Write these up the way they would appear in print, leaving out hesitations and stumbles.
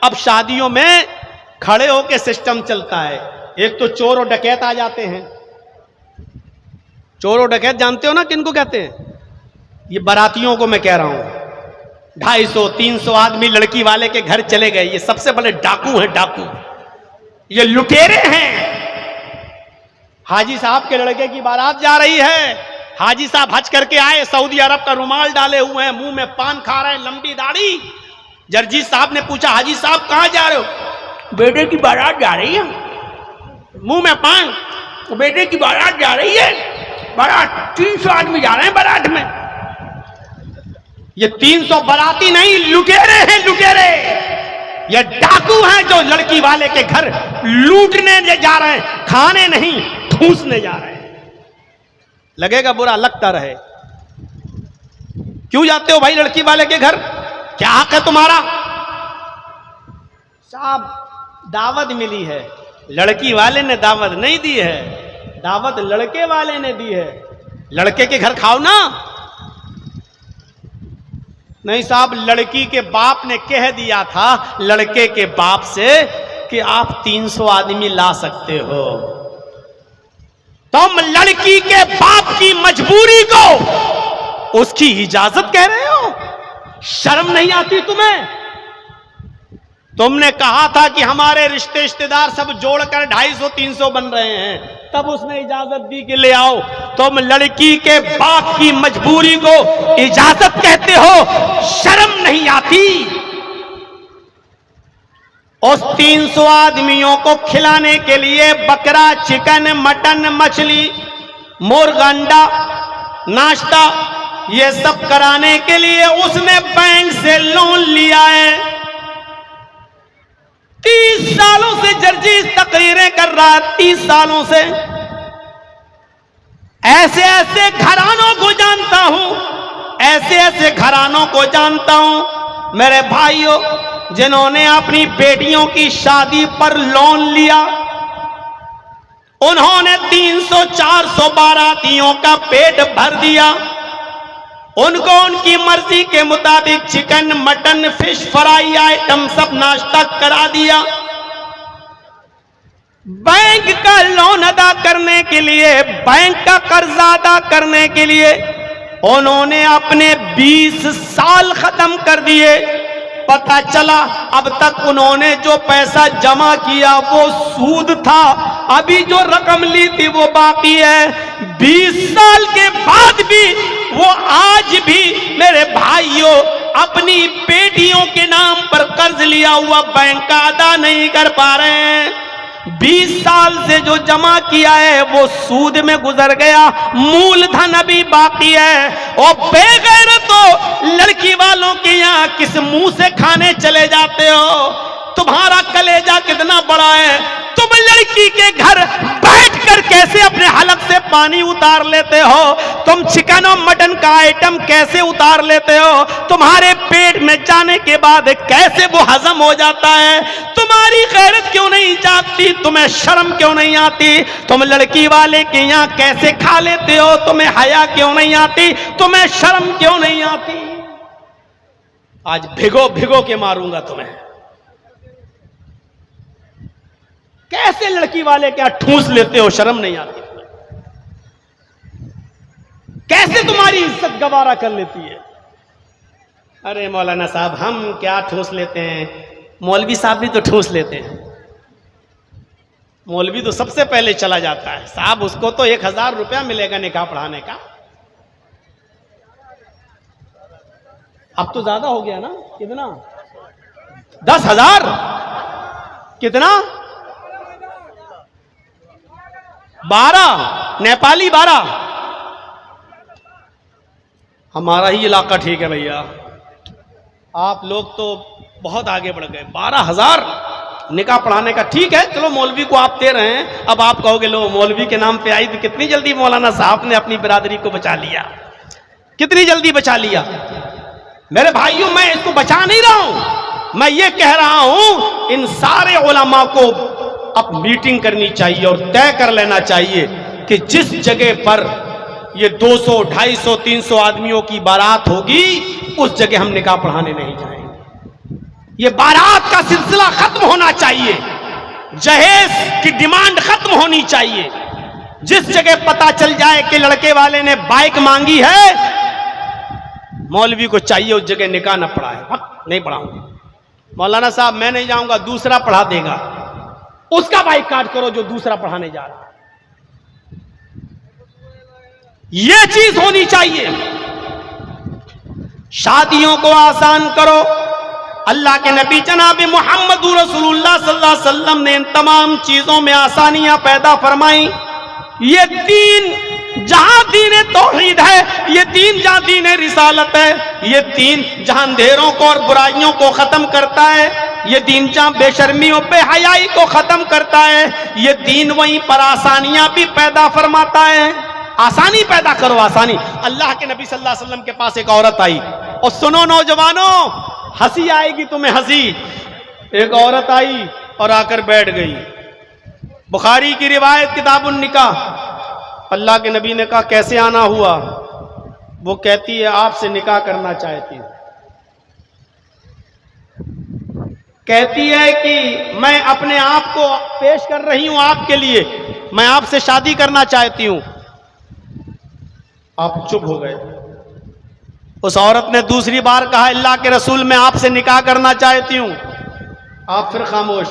अब शादियों में खड़े होके सिस्टम चलता है। एक तो चोर और डकैत आ जाते हैं। चोर और डकैत जानते हो ना किनको कहते हैं? ये बारातियों को मैं कह रहा हूं। 250-300 आदमी लड़की वाले के घर चले गए। ये सबसे बड़े डाकू हैं, डाकू, ये लुटेरे हैं। हाजी साहब के लड़के की बारात जा रही है। हाजी साहब हज करके आए, सऊदी अरब का रुमाल डाले हुए हैं, मुंह में पान खा रहे हैं, लंबी दाढ़ी। जर्जीत साहब ने पूछा, हाजी साहब कहां जा रहे हो? बेटे की बारात जा रही है। मुंह में पान, बेटे की बारात जा रही है। बारात 300 आदमी जा रहे हैं बारात में। ये 300 बाराती नहीं, लुटेरे हैं, लुटेरे। ये डाकू हैं जो लड़की वाले के घर लूटने जा रहे हैं, खाने नहीं ठूसने जा रहे हैं। लगेगा बुरा, लगता रहे। क्यों जाते हो भाई लड़की वाले के घर? क्या हक है तुम्हारा? साहब दावत मिली है, लड़की वाले ने दावत नहीं दी है, दावत लड़के वाले ने दी है। लड़के के घर खाओ ना। नहीं साहब, लड़की के बाप ने कह दिया था लड़के के बाप से कि आप 300 आदमी ला सकते हो। तुम लड़की के बाप की मजबूरी को उसकी इजाजत कह रहे हो? शर्म नहीं आती तुम्हें? तुमने कहा था कि हमारे रिश्तेदार सब जोड़कर 250-300 बन रहे हैं, तब उसने इजाजत दी कि ले आओ। तुम लड़की के बाप की मजबूरी को इजाजत कहते हो? शर्म नहीं आती? उस 300 आदमियों को खिलाने के लिए बकरा, चिकन, मटन, मछली, मुर्गा, अंडा, नाश्ता, ये सब कराने के लिए उसने बैंक से लोन लिया है। 30 सालों से जर्जीस तकरीरें कर रहा है, 30 सालों से। ऐसे ऐसे घरानों को जानता हूं, ऐसे ऐसे घरानों को जानता हूं मेरे भाइयों, जिन्होंने अपनी बेटियों की शादी पर लोन लिया। उन्होंने 300-400 बारातियों का पेट भर दिया। उनको उनकी मर्जी के मुताबिक chicken, mutton, fish fry item सब नाश्ता करा दिया। बैंक का लोन अदा करने के लिए, बैंक का कर्जा अदा करने के लिए उन्होंने अपने 20 साल खत्म कर दिए। पता चला अब तक उन्होंने जो पैसा जमा किया वो सूद था, अभी जो रकम ली थी वो बाकी है। 20 साल के बाद भी वो आज भी मेरे भाइयों अपनी बेटियों के नाम पर कर्ज लिया हुआ बैंक का अदा नहीं कर पा रहे हैं। 20 साल से जो जमा किया है वो सूद में गुजर गया, मूलधन अभी बाकी है। और बेगैरतो लड़की वालों के यहाँ किस मुंह से खाने चले जाते हो? तुम्हारा कलेजा कितना बड़ा है? तुम लड़की के घर बैठकर कैसे अपने हलक से पानी उतार लेते हो? तुम चिकन और मटन का आइटम कैसे उतार लेते हो? तुम्हारे पेट में जाने के बाद कैसे वो हजम हो जाता है? तुम्हारी गैरत क्यों नहीं जाती? तुम्हें शर्म क्यों नहीं आती? तुम लड़की वाले के यहाँ कैसे खा लेते हो? तुम्हें हया क्यों नहीं आती? तुम्हें शर्म क्यों नहीं आती? आज भिगो भिगो के मारूंगा तुम्हें। कैसे लड़की वाले क्या ठूस लेते हो? शर्म नहीं आती? कैसे तुम्हारी इज्जत गवारा कर लेती है? अरे मौलाना साहब, हम क्या ठूस लेते हैं? मौलवी साहब भी तो ठूस लेते हैं। मौलवी तो सबसे पहले चला जाता है। साहब उसको तो 1000 रुपया मिलेगा निकाह पढ़ाने का। अब तो ज्यादा हो गया ना? कितना? 10,000? कितना? 12 नेपाली 12। हमारा ही इलाका ठीक है भैया, आप लोग तो बहुत आगे बढ़ गए। 12,000 निकाह पढ़ाने का। ठीक है, चलो मौलवी को आप दे रहे हैं। अब आप कहोगे लो मौलवी के नाम पे आई तो कितनी जल्दी मौलाना साहब ने अपनी बिरादरी को बचा लिया, कितनी जल्दी बचा लिया। मेरे भाइयों, मैं इसको बचा नहीं रहा हूं, मैं ये कह रहा हूं इन सारे उलमा को अब मीटिंग करनी चाहिए और तय कर लेना चाहिए कि जिस जगह पर ये 200, 250, 300 आदमियों की बारात होगी उस जगह हम निकाह पढ़ाने नहीं जाएंगे। ये बारात का सिलसिला खत्म होना चाहिए, जहेज की डिमांड खत्म होनी चाहिए। जिस जगह पता चल जाए कि लड़के वाले ने बाइक मांगी है, मौलवी को चाहिए उस जगह निकाह न पढ़ाए। नहीं पढ़ाऊंगा मौलाना साहब, मैं नहीं जाऊंगा, दूसरा पढ़ा देगा। उसका बाइकाट करो जो दूसरा पढ़ाने जा रहा है। यह चीज होनी चाहिए। शादियों को आसान करो। अल्लाह के नबी जनाब मोहम्मद रसूलुल्लाह सल्लल्लाहु अलैहि वसल्लम ने इन तमाम चीजों में आसानियां पैदा फरमाई। ये दीन जहां दीन तौहीद है, ये दीन जहां दीन रिसालत है, ये दीन जहां अंधेरों को और बुराइयों को खत्म करता है, ये दीन जहां बेशर्मियों पे हयाई को खत्म करता है, ये दीन वहीं पर आसानियां भी पैदा फरमाता है। आसानी पैदा करो, आसानी। अल्लाह के नबी सल्लल्लाहु अलैहि वसल्लम के पास एक औरत आई, और सुनो नौजवानों, हंसी आएगी तुम्हें हंसी। एक औरत आई और आकर बैठ गई। बुखारी की रिवायत किताबुन निकाह। अल्लाह के नबी ने कहा कैसे आना हुआ? वो कहती है आपसे निकाह करना चाहती हूं। कहती है कि मैं अपने आप को पेश कर रही हूं आपके लिए, मैं आपसे शादी करना चाहती हूं। आप चुप हो गए। उस औरत ने दूसरी बार कहा अल्लाह के रसूल मैं आपसे निकाह करना चाहती हूं। आप फिर खामोश।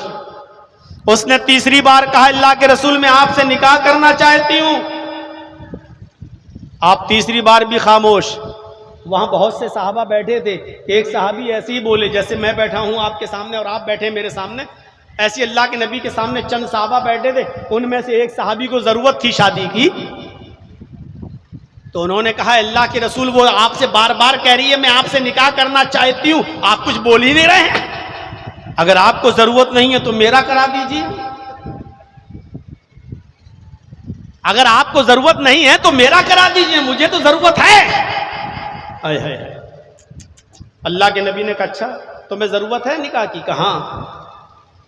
उसने तीसरी बार कहा अल्लाह के रसूल मैं आपसे निकाह करना चाहती हूं। आप तीसरी बार भी खामोश। वहां बहुत से साहबा बैठे थे। एक साहबी ऐसे ही बोले जैसे मैं बैठा हूं आपके सामने और आप बैठे मेरे सामने, ऐसे अल्लाह के नबी के सामने चंद साहबा बैठे थे। उनमें से एक साहबी को जरूरत थी शादी की, तो उन्होंने कहा अल्लाह के रसूल वो आपसे बार बार कह रही है मैं आपसे निकाह करना चाहती हूं, आप कुछ बोल ही नहीं रहे हैं। अगर आपको जरूरत नहीं है तो मेरा करा दीजिए। अगर आपको जरूरत नहीं है तो मेरा करा दीजिए, मुझे तो जरूरत है। हाय हाय हाय। अल्लाह के नबी ने कहा अच्छा तुम्हें जरूरत है निकाह की? कहा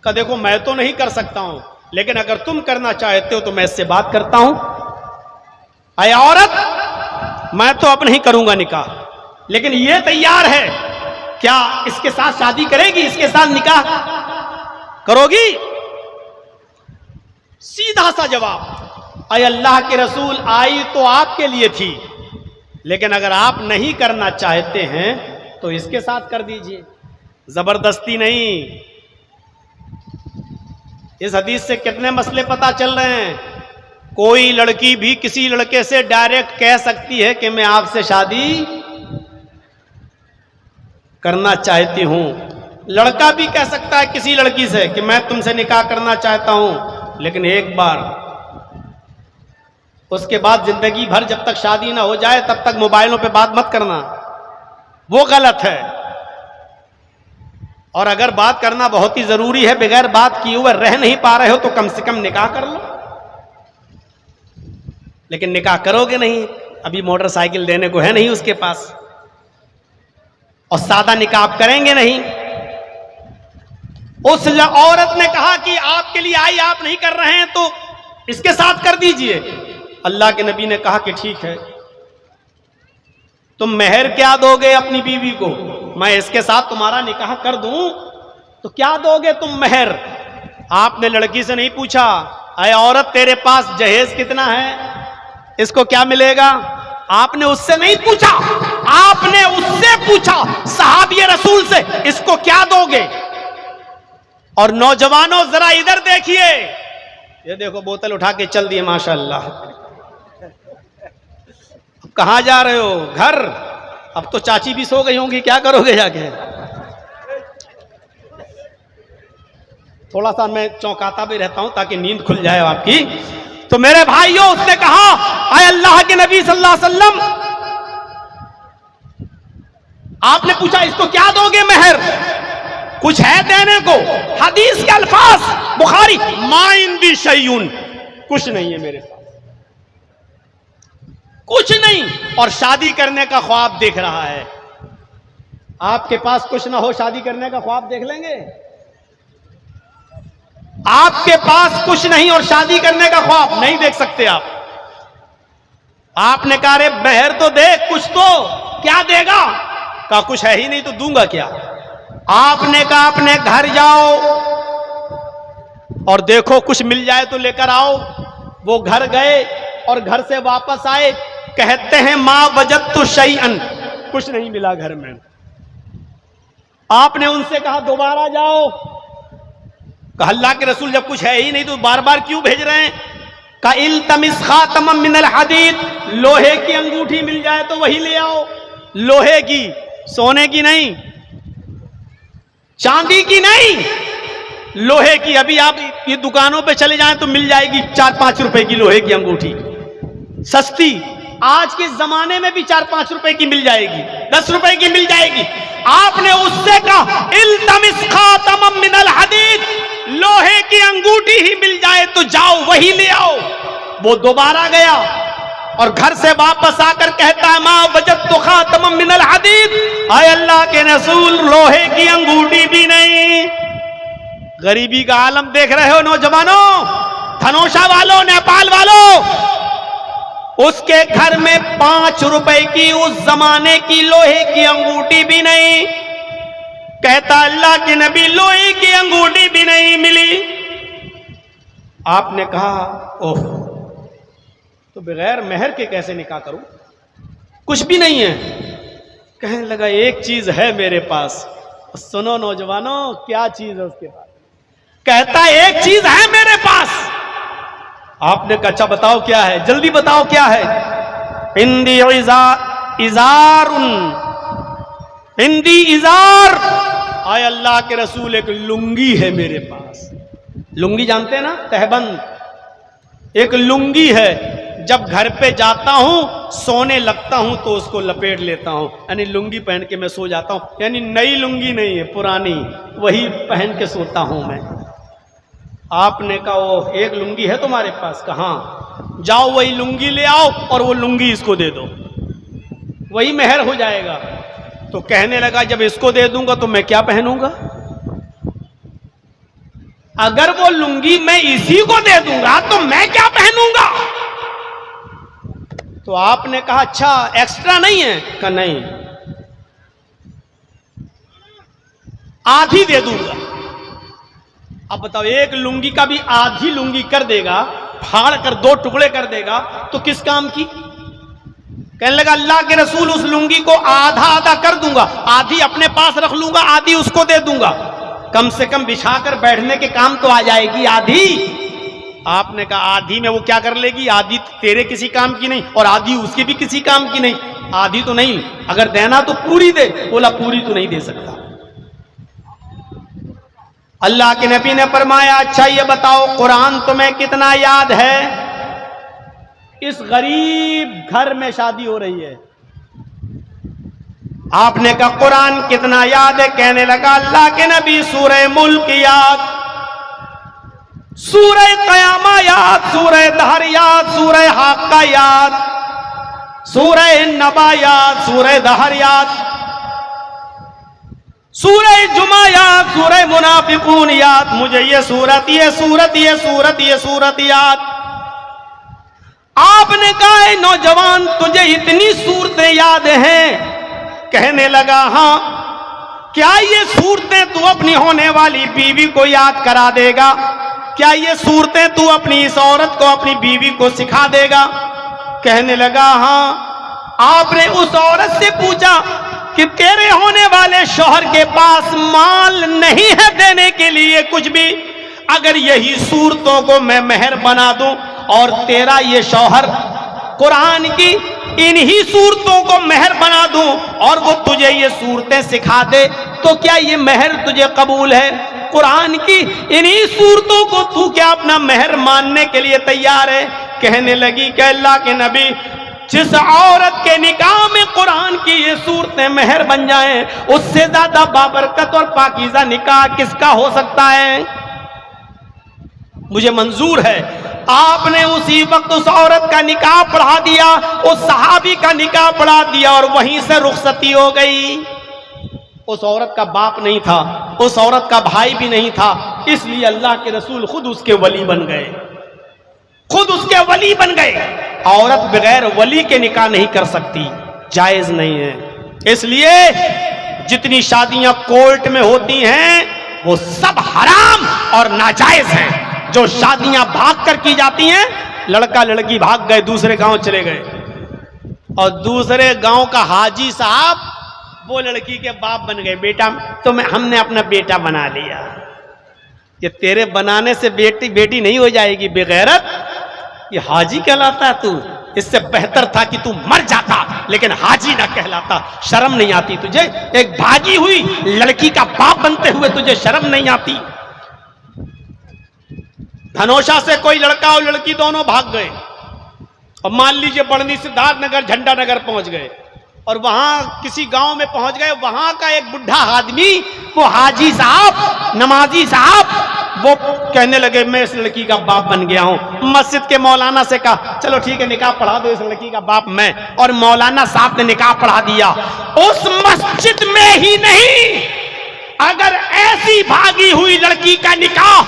का देखो मैं तो नहीं कर सकता हूं, लेकिन अगर तुम करना चाहते हो तो मैं इससे बात करता हूं। अय औरत, मैं तो अब नहीं करूंगा निकाह, लेकिन ये तैयार है, क्या इसके साथ शादी करेगी? इसके साथ निकाह करोगी? सीधा सा जवाब, अय अल्लाह के रसूल आई तो आपके लिए थी, लेकिन अगर आप नहीं करना चाहते हैं तो इसके साथ कर दीजिए, जबरदस्ती नहीं। इस हदीस से कितने मसले पता चल रहे हैं। कोई लड़की भी किसी लड़के से डायरेक्ट कह सकती है कि मैं आपसे शादी करना चाहती हूं। लड़का भी कह सकता है किसी लड़की से कि मैं तुमसे निकाह करना चाहता हूं, लेकिन एक बार, उसके बाद जिंदगी भर जब तक शादी ना हो जाए तब तक मोबाइलों पे बात मत करना, वो गलत है। और अगर बात करना बहुत ही जरूरी है, बगैर बात किए हुए रह नहीं पा रहे हो तो कम से कम निकाह कर लो। लेकिन निकाह करोगे नहीं, अभी मोटरसाइकिल देने को है नहीं उसके पास, और सादा निकाह आप करेंगे नहीं। उस औरत ने कहा कि आपके लिए आई, आप नहीं कर रहे हैं तो इसके साथ कर दीजिए। अल्लाह के नबी ने कहा कि ठीक है, तुम मेहर क्या दोगे अपनी बीवी को? मैं इसके साथ तुम्हारा निकाह कर दूं तो क्या दोगे तुम मेहर? आपने लड़की से नहीं पूछा अरे औरत तेरे पास जहेज कितना है, इसको क्या मिलेगा? आपने उससे नहीं पूछा, आपने उससे पूछा सहाबी रसूल से, इसको क्या दोगे? और नौजवानों जरा इधर देखिए, ये देखो बोतल उठा के चल दिए माशाअल्लाह। अब कहां जा रहे हो? घर? अब तो चाची भी सो गई होंगी, क्या करोगे जाके? थोड़ा सा मैं चौंकाता भी रहता हूं ताकि नींद खुल जाए आपकी। तो मेरे भाइयों, उसने कहा आए अल्लाह के नबी सल्लल्लाहु अलैहि वसल्लम, आपने पूछा इसको क्या दोगे मेहर? कुछ है देने को? हदीस के अल्फाज बुखारी, माइंदी शैयुन, कुछ नहीं है मेरे पास, कुछ नहीं। और शादी करने का ख्वाब देख रहा है। आपके पास कुछ ना हो, शादी करने का ख्वाब देख लेंगे? आपके पास कुछ नहीं और शादी करने का ख्वाब नहीं देख सकते आप। आपने कहा रे मेहर तो दे, कुछ तो, क्या देगा? कहा कुछ है ही नहीं तो दूंगा क्या? आपने कहा अपने घर जाओ और देखो कुछ मिल जाए तो लेकर आओ। वो घर गए और घर से वापस आए, कहते हैं मां वजदतु शैअन, कुछ नहीं मिला घर में। आपने उनसे कहा दोबारा जाओ। कहा अल्लाह के रसूल जब कुछ है ही नहीं तो बार बार क्यों भेज रहे हैं? का इल्तमिस खातमम मिनल हदीद, लोहे की अंगूठी मिल जाए तो वही ले आओ। लोहे की, सोने की नहीं, चांदी की नहीं, लोहे की। अभी आप ये दुकानों पे चले जाएं तो मिल जाएगी 4-5 रुपए की लोहे की अंगूठी, सस्ती। आज के जमाने में भी 4-5 रुपए की मिल जाएगी, 10 रुपए की मिल जाएगी। आपने उससे कहा इल्तमिस खातमम मिनल हदीद, लोहे की अंगूठी ही मिल जाए तो जाओ वही ले आओ। वो दोबारा गया और घर से वापस आकर कहता है मां वजदतु खातमम मिनल हदीद, आए अल्लाह के रसूल लोहे की अंगूठी भी नहीं। गरीबी का आलम देख रहे हो नौजवानों, धनोषा वालों, नेपाल वालों। उसके घर में 5 रुपए की उस जमाने की लोहे की अंगूठी भी नहीं। कहता अल्लाह के नबी लोहे की अंगूठी भी नहीं मिली। आपने कहा ओह, तो बगैर मेहर के कैसे निकाह करूं? कुछ भी नहीं है। कहने लगा एक चीज है मेरे पास। सुनो नौजवानों, क्या चीज है उसके पास? कहता एक चीज है मेरे पास। आपने कहा अच्छा बताओ क्या है, जल्दी बताओ क्या है। हिंदी इजारुन, हिंदी इजार, आए अल्लाह के रसूल एक लुंगी है मेरे पास। लुंगी जानते हैं ना, तहबंद। एक लुंगी है, जब घर पे जाता हूं सोने लगता हूं तो उसको लपेट लेता हूं, यानी लुंगी पहन के मैं सो जाता हूं। यानी नई लुंगी नहीं है, पुरानी, वही पहन के सोता हूं मैं। आपने कहा वो एक लुंगी है तुम्हारे पास? कहा जाओ वही लुंगी ले आओ और वो लुंगी इसको दे दो, वही मेहर हो जाएगा। तो कहने लगा जब इसको दे दूंगा तो मैं क्या पहनूंगा? अगर वो लुंगी मैं इसी को दे दूंगा तो मैं क्या पहनूंगा? तो आपने कहा अच्छा एक्स्ट्रा नहीं है? कहा नहीं, आधी दे दूंगा। अब बताओ एक लुंगी का भी आधी लुंगी कर देगा, फाड़ कर 2 टुकड़े कर देगा तो किस काम की? कहने लगा अल्लाह के रसूल उस लुंगी को आधा आधा कर दूंगा, आधी अपने पास रख लूंगा, आधी उसको दे दूंगा, कम से कम बिछाकर बैठने के काम तो आ जाएगी आधी। आपने कहा आधी में वो क्या कर लेगी? आधी तेरे किसी काम की नहीं और आधी उसके भी किसी काम की नहीं। आधी तो नहीं, अगर देना तो पूरी दे। बोला पूरी तो नहीं दे सकता। अल्लाह के नबी ने फरमाया अच्छा ये बताओ कुरान तुम्हें कितना याद है? इस गरीब घर में शादी हो रही है। आपने कहा कुरान कितना याद है? कहने लगा अल्लाह के नबी सूरह मुल्क याद, सूरह क़यामा याद, सूरह दहर याद, सूरह हाक्का याद, सूरह नबा याद, सूरह दहर याद, सूरह जुमा याद, सूरह मुनाफिकून याद। मुझे ये सूरत याद। आपने कहा नौजवान तुझे इतनी सूरतें याद हैं? कहने लगा हाँ। क्या ये सूरतें तू अपनी होने वाली बीवी को याद करा देगा? क्या ये सूरतें तू अपनी इस औरत को, अपनी बीवी को सिखा देगा? कहने लगा हाँ। आपने उस औरत से पूछा कि तेरे होने वाले शौहर के पास माल नहीं है देने के लिए कुछ भी? अगर यही सूरतों को मैं मेहर बना दूं और तेरा ये शौहर कुरान की इन्हीं सूरतों को मेहर बना दूं और वो तुझे ये सूरतें सिखा दे, तो क्या ये मेहर तुझे कबूल है? कुरान की इन्हीं सूरतों को तू क्या अपना मेहर मानने के लिए तैयार है? कहने लगी कि अल्लाह के नबी जिस औरत के निकाह में कुरान की ये सूरतें मेहर बन जाएं, उससे ज्यादा बाबरकत और पाकीज़ा निकाह किसका हो सकता है? मुझे मंजूर है। आपने उसी वक्त उस औरत का निकाह पढ़ा दिया, उस सहाबी का निकाह पढ़ा दिया और वहीं से रुखसती हो गई। उस औरत का बाप नहीं था, उस औरत का भाई भी नहीं था, इसलिए अल्लाह के रसूल खुद उसके वली बन गए, खुद उसके वली बन गए। औरत बगैर वली के निकाह नहीं कर सकती, जायज नहीं है। इसलिए जितनी शादियां कोर्ट में होती हैं वो सब हराम और नाजायज हैं। जो शादियां भाग कर की जाती हैं, लड़का लड़की भाग गए, दूसरे गांव चले गए, और दूसरे गांव का हाजी साहब वो लड़की के बाप बन गए। बेटा तो हमने अपना बेटा बना लिया। ये तेरे बनाने से बेटी नहीं हो जाएगी बेगैरत, ये हाजी कहलाता है तू। इससे बेहतर था कि तू मर जाता, लेकिन हाजी ना कहलाता। शर्म नहीं आती तुझे? एक भागी हुई लड़की का बाप बनते हुए तुझे शर्म नहीं आती? धनोषा से कोई लड़का और लड़की दोनों भाग गए, और मान लीजिए बढ़नी सिद्धार्थ नगर झंडा नगर पहुंच गए, और वहां किसी गांव में पहुंच गए। वहां का एक बुढ़ा आदमी, वो हाजी साहब, नमाजी साहब, वो कहने लगे मैं इस लड़की का बाप बन गया हूं। मस्जिद के मौलाना से कहा चलो ठीक है निकाह पढ़ा दो, इस लड़की का बाप मैं। और मौलाना साहब ने निकाह पढ़ा दिया। उस मस्जिद में ही नहीं, अगर ऐसी भागी हुई लड़की का निकाह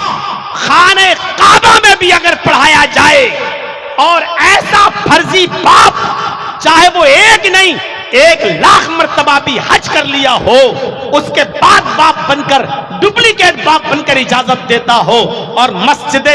खाने काबा में भी अगर पढ़ाया जाए, और ऐसा फर्जी बाप, चाहे वो एक नहीं 1,00,000 मर्तबा भी हज कर लिया हो, उसके बाद बाप बनकर, डुप्लीकेट बाप बनकर इजाजत देता हो, और मस्जिद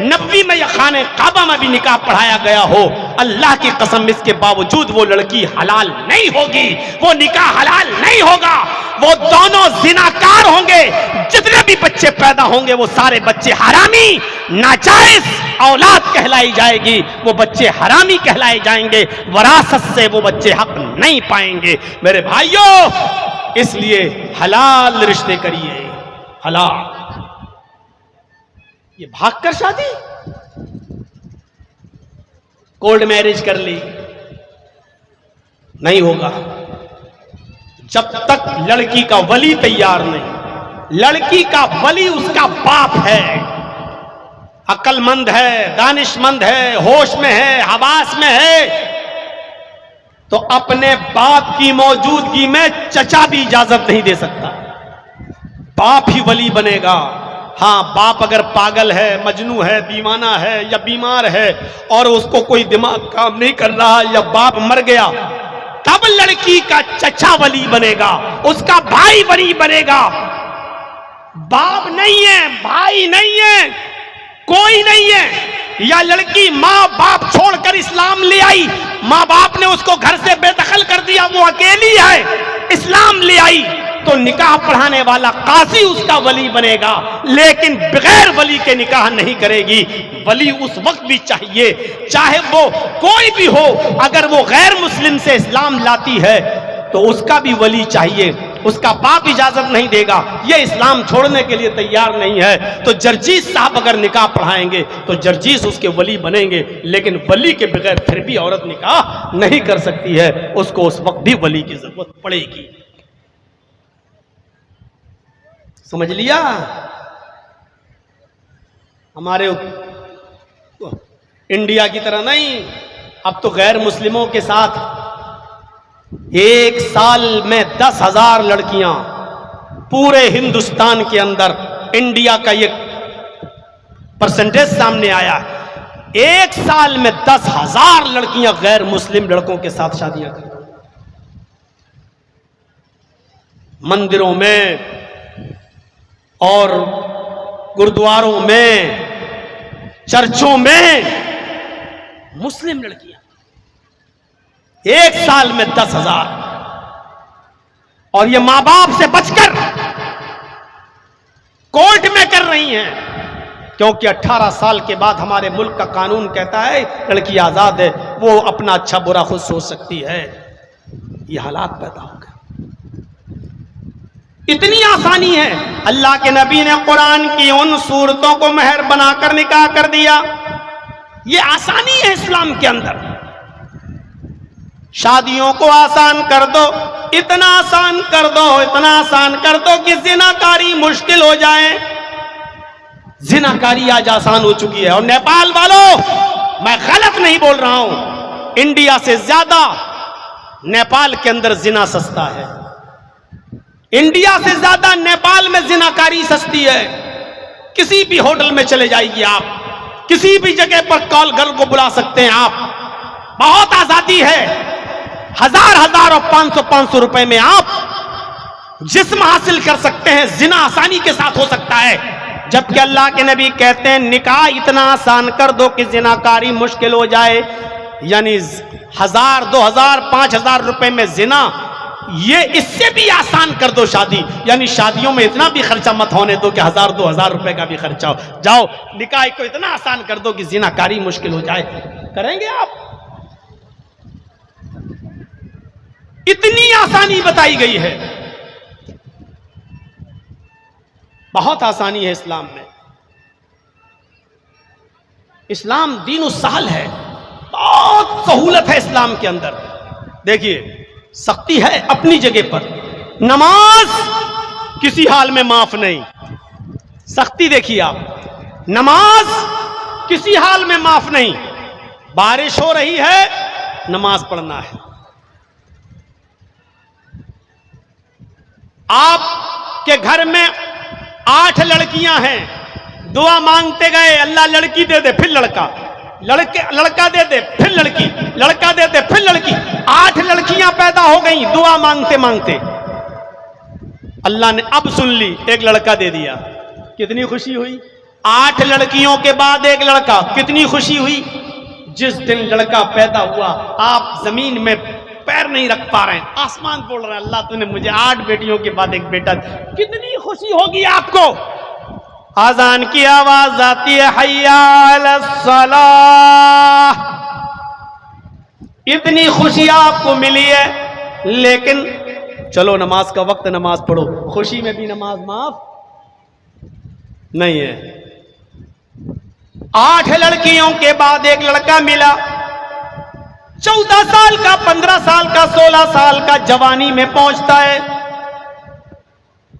नबवी में या खाने काबा में भी निकाह पढ़ाया गया हो, अल्लाह की कसम इसके बावजूद वो लड़की हलाल नहीं होगी, वो निकाह हलाल नहीं होगा। वो दोनों जिनाकार होंगे। जितने भी बच्चे पैदा होंगे वो सारे बच्चे हरामी, नाजायज औलाद कहलाई जाएगी। वो बच्चे हरामी कहलाए जाएंगे, वरासत से वो बच्चे हक नहीं पाएंगे। मेरे भाइयों, इसलिए हलाल रिश्ते करिए, हलाल। ये भागकर शादी, कोर्ट मैरिज कर ली, नहीं होगा जब तक लड़की का वली तैयार नहीं। लड़की का वली उसका बाप है, अक्लमंद है, दानिशमंद है, होश में है, हवास में है, तो अपने बाप की मौजूदगी में चचा भी इजाजत नहीं दे सकता। बाप ही वली बनेगा। हाँ, बाप अगर पागल है, मजनू है, दीवाना है या बीमार है, और उसको कोई दिमाग काम नहीं कर रहा, या बाप मर गया, तब लड़की का चचा वली बनेगा, उसका भाई वली बनेगा। बाप नहीं है, भाई नहीं है, कोई नहीं है। या लड़की माँ बाप छोड़कर इस्लाम ले आई, माँ बाप ने उसको घर से बेदखल कर दिया, वो अकेली है, इस्लाम ले आई, तो निकाह पढ़ाने वाला काजी उसका वली बनेगा, लेकिन बगैर वली के निकाह नहीं करेगी। वली उस वक्त भी चाहिए, चाहे वो कोई भी हो। अगर वो गैर मुस्लिम से इस्लाम लाती है तो उसका भी वली चाहिए। उसका बाप इजाजत नहीं देगा, ये इस्लाम छोड़ने के लिए तैयार नहीं है, तो जर्जीस साहब अगर निकाह पढ़ाएंगे तो जर्जीस उसके वली बनेंगे, लेकिन वली के बगैर फिर भी औरत निकाह नहीं कर सकती है, उसको उस वक्त भी वली की जरूरत पड़ेगी। समझ लिया? हमारे इंडिया की तरह नहीं, अब तो गैर मुस्लिमों के साथ एक साल में 10,000 लड़कियां, पूरे हिंदुस्तान के अंदर इंडिया का ये परसेंटेज सामने आया, एक साल में 10,000 लड़कियां गैर मुस्लिम लड़कों के साथ शादियां कर, मंदिरों में और गुरुद्वारों में, चर्चों में मुस्लिम लड़कियां एक साल में 10,000। और ये मां बाप से बचकर कोर्ट में कर रही हैं, क्योंकि 18 साल के बाद हमारे मुल्क का कानून कहता है लड़की आजाद है, वो अपना अच्छा बुरा खुद सोच सकती है। ये हालात पैदा हो गए। इतनी आसानी है, अल्लाह के नबी ने कुरान की उन सूरतों को मेहर बनाकर निकाह कर दिया। ये आसानी है इस्लाम के अंदर। शादियों को आसान कर दो, इतना आसान कर दो, इतना आसान कर दो कि जिनाकारी मुश्किल हो जाए। जिनाकारी आज आसान हो चुकी है। और नेपाल वालों, मैं गलत नहीं बोल रहा हूं, इंडिया से ज्यादा नेपाल के अंदर जिना सस्ता है। इंडिया से ज्यादा नेपाल में जिनाकारी सस्ती है। किसी भी होटल में चले जाइए आप, किसी भी जगह पर कॉल गर्ल को बुला सकते हैं आप, बहुत आजादी है। 1000 और 500 रुपए में आप जिस्म हासिल कर सकते हैं, जिना आसानी के साथ हो सकता है, जबकि अल्लाह के नबी कहते हैं निकाह इतना आसान कर दो कि जिनाकारी मुश्किल हो जाए। यानी 1000, 2000, 5000 रुपए में जिना, ये इससे भी आसान कर दो शादी। यानी शादियों में इतना भी खर्चा मत होने दो कि 1000, 2000 रुपए का भी खर्चा हो। जाओ निकाह को इतना आसान कर दो कि जिनाकारी मुश्किल हो जाए। करेंगे आप? इतनी आसानी बताई गई है, बहुत आसानी है इस्लाम में। इस्लाम दीन सहल है, बहुत सहूलत है इस्लाम के अंदर। देखिए सख्ती है अपनी जगह पर, नमाज किसी हाल में माफ नहीं। सख्ती देखिए आप, नमाज किसी हाल में माफ नहीं। बारिश हो रही है, नमाज पढ़ना है। आपके घर में 8 लड़कियां हैं, दुआ मांगते गए, अल्लाह लड़की दे दे, फिर लड़का, लड़का दे दे, फिर लड़की, लड़का दे दे, फिर लड़की। 8 लड़कियां पैदा हो गई दुआ मांगते मांगते। अल्लाह ने अब सुन ली, एक लड़का दे दिया। कितनी खुशी हुई? 8 लड़कियों के बाद एक लड़का, कितनी खुशी हुई? जिस दिन लड़का पैदा हुआ आप जमीन में पैर नहीं रख पा रहे हैं, आसमान बोल रहा है अल्लाह तूने मुझे 8 बेटियों के बाद एक बेटा। कितनी खुशी होगी आपको? आजान की आवाज आती है, हय्या अलस सलाह। इतनी खुशी आपको मिली है, लेकिन चलो नमाज का वक्त, नमाज पढ़ो। खुशी में भी नमाज माफ नहीं है। 8 लड़कियों के बाद एक लड़का मिला, 14 साल का, 15 साल का, 16 साल का, जवानी में पहुंचता है।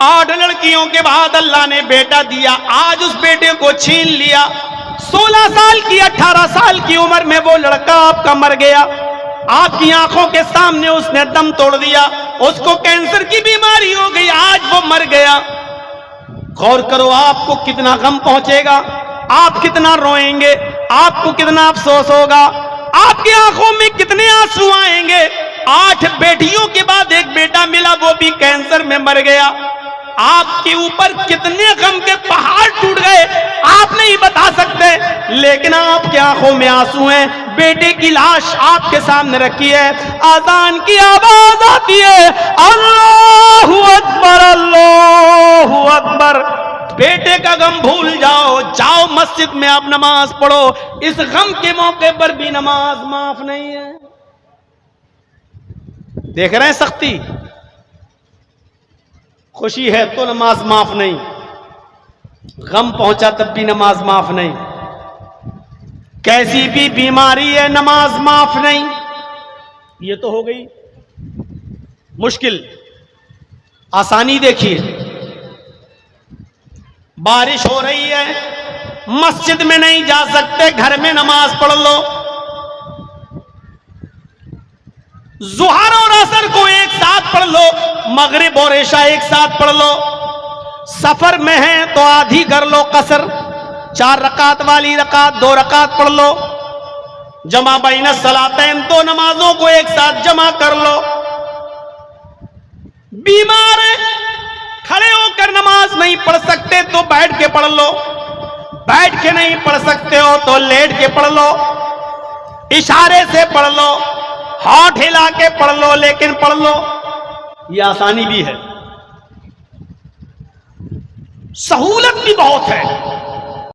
8 लड़कियों के बाद अल्लाह ने बेटा दिया, आज उस बेटे को छीन लिया। 16 साल की, 18 साल की उम्र में वो लड़का आपका मर गया। आपकी आंखों के सामने उसने दम तोड़ दिया, उसको कैंसर की बीमारी हो गई, आज वो मर गया। गौर करो आपको कितना गम पहुंचेगा, आप कितना रोएंगे, आपको कितना अफसोस होगा, आपकी आंखों में कितने आंसू आएंगे। 8 बेटियों के बाद एक बेटा मिला, वो भी कैंसर में मर गया। आपके ऊपर कितने गम के पहाड़ टूट गए आप नहीं बता सकते, लेकिन आपकी आंखों में आंसू हैं। बेटे की लाश आपके सामने रखी है, आजान की आवाज आती है, अल्लाहू अकबर, अल्लाहू अकबर। बेटे का गम भूल जाओ, जाओ मस्जिद में आप नमाज पढ़ो। इस गम के मौके पर भी नमाज माफ नहीं है। देख रहे हैं सख्ती? खुशी है तो नमाज माफ नहीं, गम पहुंचा तब भी नमाज माफ नहीं। कैसी भी बीमारी है नमाज माफ नहीं। ये तो हो गई मुश्किल। आसानी देखिए, बारिश हो रही है, मस्जिद में नहीं जा सकते, घर में नमाज पढ़ लो। जुहर और असर को एक साथ पढ़ लो, मगरिब और इशा एक साथ पढ़ लो। सफर में है तो आधी कर लो कसर, 4 रकात वाली रकात 2 रकात पढ़ लो। जमा बैन सलातैन, 2 नमाजों को एक साथ जमा कर लो। बीमार है, खड़े होकर नमाज नहीं पढ़ सकते तो बैठ के पढ़ लो, बैठ के नहीं पढ़ सकते हो तो लेट के पढ़ लो, इशारे से पढ़ लो, हाथ हिला के पढ़ लो, लेकिन पढ़ लो। ये आसानी भी है, सहूलत भी बहुत है।